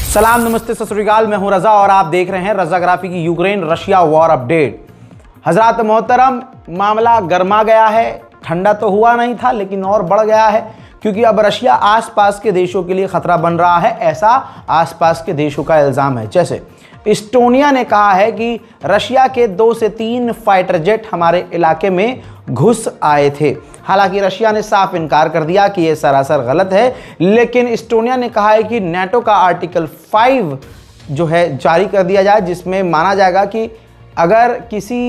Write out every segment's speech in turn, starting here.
सलाम नमस्ते सत श्री अकाल, मैं हूं रजा और आप देख रहे हैं रजाग्राफी की यूक्रेन रशिया वॉर अपडेट। हजरात मोहतरम, मामला गर्मा गया है। ठंडा तो हुआ नहीं था लेकिन और बढ़ गया है, क्योंकि अब रशिया आसपास के देशों के लिए खतरा बन रहा है, ऐसा आसपास के देशों का इल्जाम है। जैसे इस्टोनिया ने कहा है कि रशिया के 2 से 3 फाइटर जेट हमारे इलाके में घुस आए थे। हालांकि रशिया ने साफ इनकार कर दिया कि यह सरासर गलत है, लेकिन इस्टोनिया ने कहा है कि नेटो का आर्टिकल 5 जो है जारी कर दिया जाए, जिसमें माना जाएगा कि अगर किसी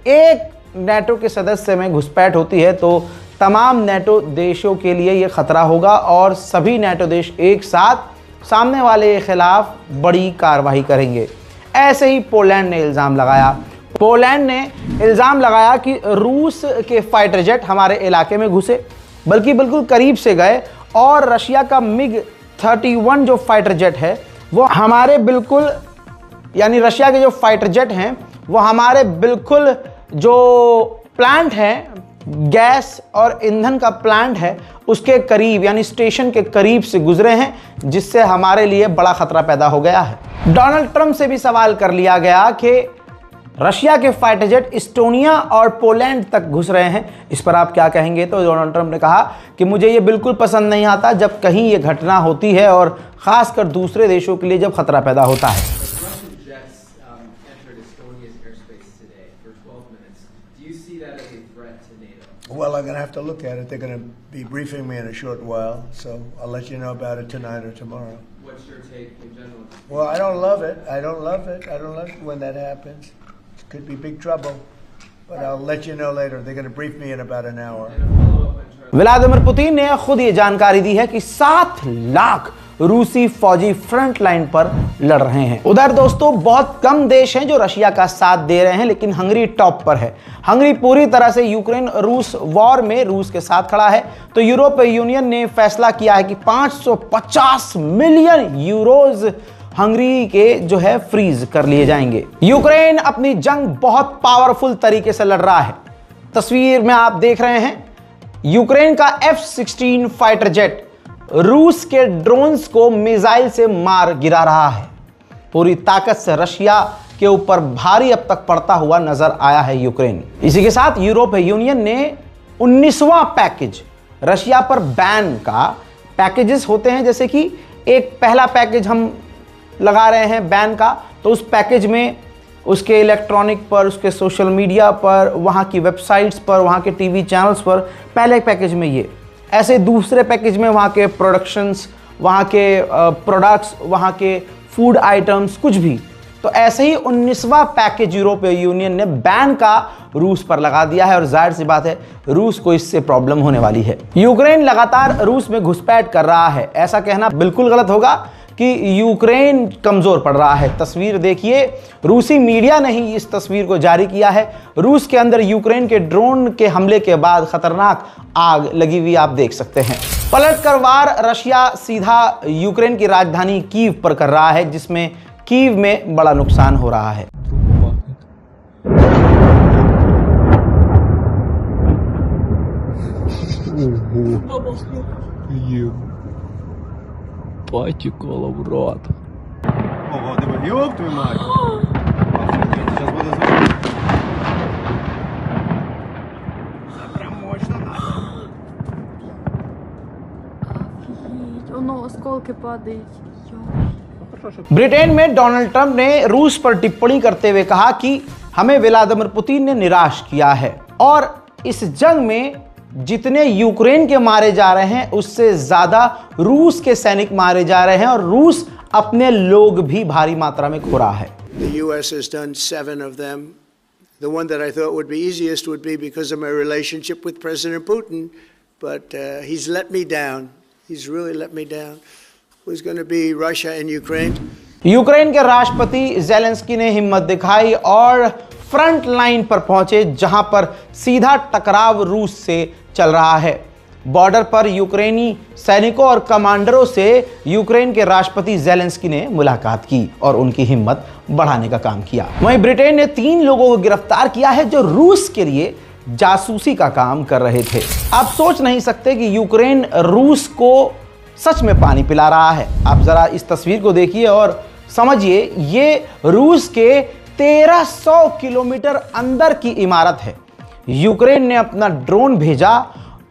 एक नेटो के सदस्य में घुसपैठ होती है तो तमाम नेटो देशों के लिए यह खतरा होगा और सभी नेटो देश एक साथ सामने वाले के खिलाफ बड़ी कार्रवाई करेंगे। ऐसे ही पोलैंड ने इल्ज़ाम लगाया। पोलैंड ने इल्ज़ाम लगाया कि रूस के फाइटर जेट हमारे इलाके में घुसे, बल्कि बिल्कुल करीब से गए, और रशिया का MiG-31 जो फाइटर जेट है वो हमारे बिल्कुल, यानी रशिया के जो फाइटर जेट हैं वो हमारे बिल्कुल जो प्लांट है, गैस और ईंधन का प्लांट है, उसके करीब यानी स्टेशन के करीब से गुजरे हैं, जिससे हमारे लिए बड़ा खतरा पैदा हो गया है। डोनाल्ड ट्रंप से भी सवाल कर लिया गया कि रशिया के फाइटर जेट इस्टोनिया और पोलैंड तक घुस रहे हैं, इस पर आप क्या कहेंगे? तो डोनाल्ड ट्रंप ने कहा कि मुझे ये बिल्कुल पसंद नहीं आता जब कहीं ये घटना होती है, और खासकर दूसरे देशों के लिए जब खतरा पैदा होता है। Well, I'm going to have to look at it. They're going to be briefing me in a short while, so I'll let you know about it tonight or tomorrow. What's your take in general? Well, I don't love it. I don't love it when that happens. It could be big trouble, but I'll let you know later. They're going to brief me in about an hour. Vladimir Putin ने खुद ये जानकारी दी है कि 7 लाख रूसी फौजी front line पर लड़ रहे हैं। उधर दोस्तों बहुत कम देश हैं जो रशिया का साथ दे रहे हैं, लेकिन हंगरी टॉप पर है। हंगरी पूरी तरह से यूक्रेन रूस वॉर में रूस के साथ खड़ा है। तो यूरोपीय यूनियन ने फैसला किया है कि 550 मिलियन यूरोज हंगरी के जो है फ्रीज कर लिए जाएंगे। यूक्रेन अपनी जंग बहुत पावरफुल तरीके से लड़ रहा है। तस्वीर में आप देख रहे हैं यूक्रेन का F-16 फाइटर जेट रूस के ड्रोन्स को मिसाइल से मार गिरा रहा है। पूरी ताकत से रशिया के ऊपर भारी अब तक पड़ता हुआ नजर आया है यूक्रेन। इसी के साथ यूरोपीय यूनियन ने 19वां पैकेज रशिया पर बैन का, पैकेजेस होते हैं, जैसे कि एक पहला पैकेज हम लगा रहे हैं बैन का, तो उस पैकेज में उसके इलेक्ट्रॉनिक पर, उसके सोशल मीडिया पर, वहाँ की वेबसाइट्स पर, वहाँ के टीवी चैनल्स पर, पहले पैकेज में ये, ऐसे दूसरे पैकेज में वहाँ के प्रोडक्शंस, वहाँ के प्रोडक्ट्स, वहाँ के फूड आइटम्स, कुछ भी। तो ऐसे ही 19वां पैकेज यूरोपीय यूनियन ने बैन का रूस पर लगा दिया है, और जाहिर सी बात है रूस को इससे प्रॉब्लम होने वाली है। यूक्रेन लगातार रूस में घुसपैठ कर रहा है, ऐसा कहना बिल्कुल गलत होगा कि यूक्रेन कमजोर पड़ रहा है। तस्वीर देखिए, रूसी मीडिया ने ही इस तस्वीर को जारी किया है। रूस के अंदर यूक्रेन के ड्रोन के हमले के बाद खतरनाक आग लगी हुई आप देख सकते हैं। पलटकर वार रशिया सीधा यूक्रेन की राजधानी कीव पर कर रहा है, जिसमें कीव में बड़ा नुकसान हो रहा है। Потекало в рот. Ого, ты бы, ёб твою мать! Офигеть, сейчас буду звонить. Это прям мощно надо. Офигеть, оно осколки падают. ब्रिटेन में डोनाल्ड ट्रंप ने रूस पर टिप्पणी करते हुए कहा कि हमें व्लादिमीर पुतिन ने निराश किया है, और इस जंग में जितने यूक्रेन के मारे जा रहे हैं उससे ज्यादा रूस के सैनिक मारे जा रहे हैं, और रूस अपने लोग भी भारी मात्रा में खो रहा है। The U.S. has done 7 of them. The one that I thought would be easiest would be because of my relationship with President Putin, but he's let me down. He's really let me down. Who's going to be Russia and Ukraine? Ukraine के राष्ट्रपति Zelensky ने हिम्मत दिखाई और front line पर पहुंचे, जहां पर सीधा टकराव रूस से चल रहा है। बॉर्डर पर यूक्रेनी सैनिकों और कमांडरों से यूक्रेन के राष्ट्रपति ज़ेलेंस्की ने मुलाकात की और उनकी हिम्मत बढ़ाने का काम किया। वहीं ब्रिटेन ने 3 लोगों को गिरफ्तार किया है जो रूस के लिए जासूसी का काम कर रहे थे। आप सोच नहीं सकते कि यूक्रेन रूस को सच में पानी पिला रहा है। आप जरा इस तस्वीर को देखिए और समझिए, ये रूस के 1300 किलोमीटर अंदर की इमारत है। यूक्रेन ने अपना ड्रोन भेजा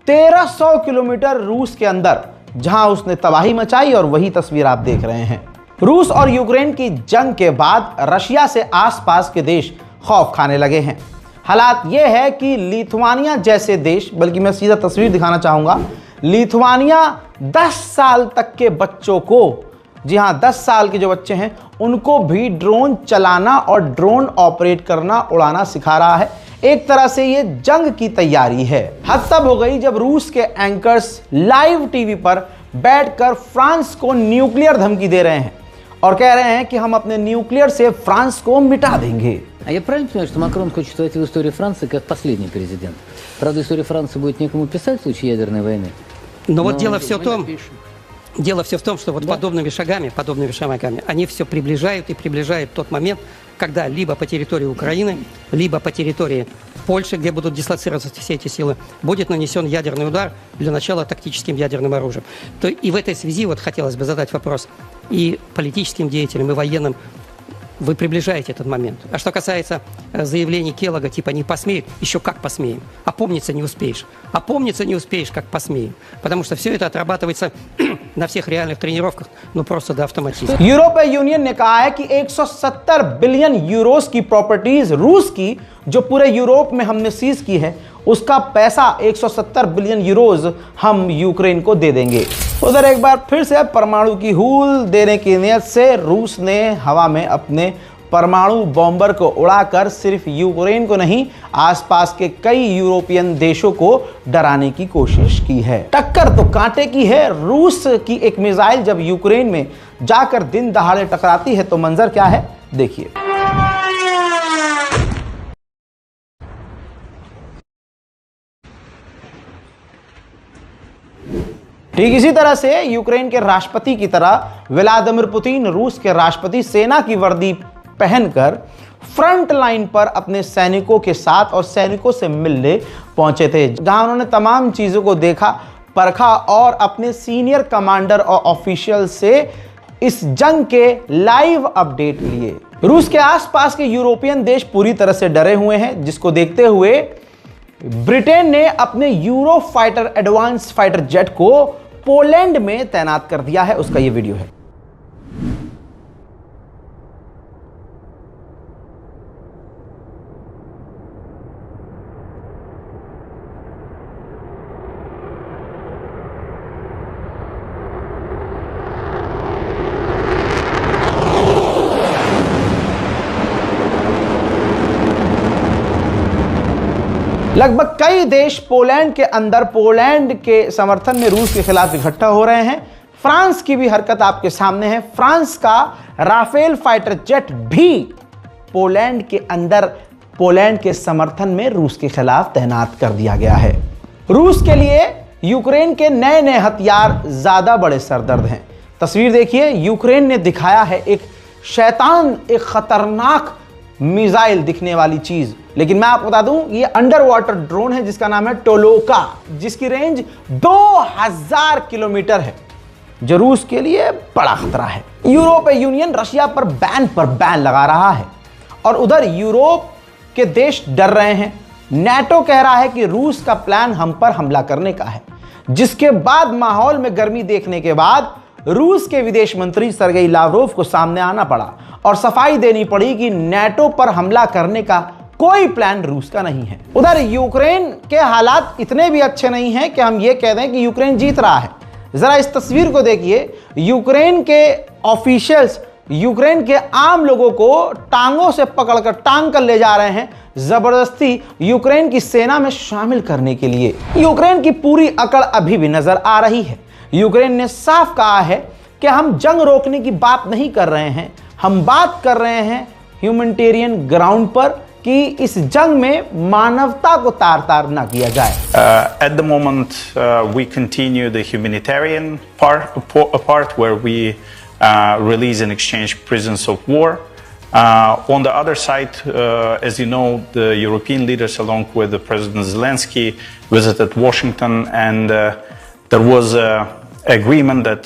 1300 किलोमीटर रूस के अंदर, जहां उसने तबाही मचाई, और वही तस्वीर आप देख रहे हैं। रूस और यूक्रेन की जंग के बाद रशिया से आसपास के देश खौफ खाने लगे हैं। हालात यह है कि लिथुआनिया जैसे देश, बल्कि मैं सीधा तस्वीर दिखाना चाहूंगा, लिथुआनिया 10 साल तक के बच्चों को, जी हां 10 साल के जो बच्चे हैं उनको भी ड्रोन चलाना और ड्रोन ऑपरेट करना, उड़ाना सिखा रहा है। एक तरह से ये जंग की तैयारी है। हद तब हो गई जब रूस के एंकर्स लाइव टीवी पर बैठकर फ्रांस को न्यूक्लियर धमकी दे रहे हैं और कह रहे हैं कि हम अपने न्यूक्लियर से फ्रांस को मिटा देंगे। А я правильно понимаю, что Макрон хочет войти в историю Франции как последний президент? Правда, история Франции будет некому писать в случае ядерной войны? Но вот дело все в том, что вот подобными шагами, они все приближают и приближают тот момент, когда либо по территории Украины, либо по территории Польши, где будут дислоцироваться все эти силы, будет нанесен ядерный удар, для начала тактическим ядерным оружием. И в этой связи вот хотелось бы задать вопрос и политическим деятелям, и военным. Вы приближаете этот момент. А что касается заявлений Келлога, типа «не посмеют», еще как посмеем. Опомниться не успеешь. Опомниться не успеешь, как посмеем. Потому что все это отрабатывается на всех реальных тренировках, ну просто до автоматизма. यूरोपीय यूनियन ने कहा है कि 170 बिलियन यूरोस की प्रॉपर्टीज रूस की, जो पूरे यूरोप में हमने सीज की है, उसका पैसा 170 बिलियन यूरोज हम यूक्रेन को दे देंगे। उधर एक बार फिर से परमाणु की हूल देने की नियत से रूस ने हवा में अपने परमाणु बॉम्बर को उड़ाकर सिर्फ यूक्रेन को नहीं, आसपास के कई यूरोपियन देशों को डराने की कोशिश की है। टक्कर तो कांटे की है। रूस की एक मिसाइल जब यूक्रेन में जाकर दिन दहाड़े टकराती है तो मंजर क्या है, देखिए। ठीक इसी तरह से यूक्रेन के राष्ट्रपति की तरह व्लादिमीर पुतिन रूस के राष्ट्रपति सेना की वर्दी पहनकर फ्रंट लाइन पर अपने सैनिकों के साथ और सैनिकों से मिलने पहुंचे थे, जहां उन्होंने तमाम चीजों को देखा, परखा और अपने सीनियर कमांडर और ऑफिशियल से इस जंग के लाइव अपडेट लिए। रूस के आसपास के यूरोपियन देश पूरी तरह से डरे हुए हैं, जिसको देखते हुए ब्रिटेन ने अपने euro fighter advance fighter jet को पोलैंड में तैनात कर दिया है। उसका यह वीडियो है। लगभग कई देश पोलैंड के अंदर पोलैंड के समर्थन में रूस के खिलाफ इकट्ठा हो रहे हैं। फ्रांस की भी हरकत आपके सामने है। फ्रांस का राफेल फाइटर जेट भी पोलैंड के अंदर पोलैंड के समर्थन में रूस के खिलाफ तैनात कर दिया गया है। रूस के लिए यूक्रेन के नए नए हथियार ज्यादा बड़े सरदर्द हैं। तस्वीर देखिए, यूक्रेन ने दिखाया है एक शैतान, एक खतरनाक मिसाइल दिखने वाली चीज, लेकिन मैं आपको बता दूं ये अंडर वाटर ड्रोन है जिसका नाम है टोलोका, जिसकी रेंज 2000 किलोमीटर है, जो रूस के लिए बड़ा खतरा है। यूरोपीय यूनियन रशिया पर बैन लगा रहा है और उधर यूरोप के देश डर रहे हैं। नेटो कह रहा है कि रूस का प्लान हम पर हमला करने का है, जिसके बाद माहौल में गर्मी देखने के बाद रूस के विदेश मंत्री सरगेई लावरोव को सामने आना पड़ा और सफाई देनी पड़ी कि नेटो पर हमला करने का कोई प्लान रूस का नहीं है। उधर यूक्रेन के हालात इतने भी अच्छे नहीं हैं कि हम ये कह दें कि यूक्रेन जीत रहा है। जरा इस तस्वीर को देखिए, यूक्रेन के ऑफिशियल्स यूक्रेन के आम लोगों को टांगों से पकड़कर टांग कर ले जा रहे हैं जबरदस्ती यूक्रेन की सेना में शामिल करने के लिए। यूक्रेन की पूरी अकड़ अभी भी नजर आ रही है। यूक्रेन ने साफ कहा है कि हम जंग रोकने की बात नहीं कर रहे हैं, हम बात कर रहे हैं ह्यूमैनिटेरियन ग्राउंड पर कि इस जंग में मानवता को तार-तार ना किया जाए। At the moment, we continue the humanitarian part where we release and exchange prisoners of war. On the other side, as you know, the European leaders, along with the President Zelensky, visited Washington, and there was agreement that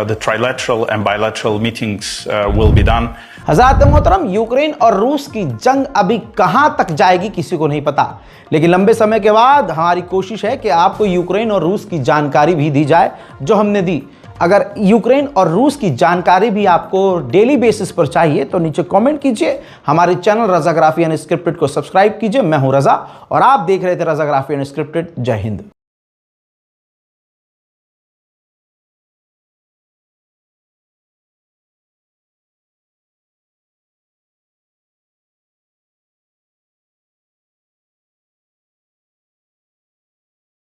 the trilateral and bilateral meetings will be done. हज़रात मोहतरम, Ukraine और रूस की जंग अभी कहां तक जाएगी किसी को नहीं पता, लेकिन लंबे समय के बाद हमारी कोशिश है कि आपको यूक्रेन और रूस की जानकारी भी दी जाए जो हमने दी। अगर यूक्रेन और रूस की जानकारी भी आपको डेली बेसिस पर चाहिए तो नीचे कमेंट कीजिए। हमारे चैनल रज़ाग्राफी अनस्क्रिप्टेड को सब्सक्राइब कीजिए। मैं हूं रज़ा और आप देख रहे थे रज़ाग्राफी अनस्क्रिप्टेड। जय हिंद।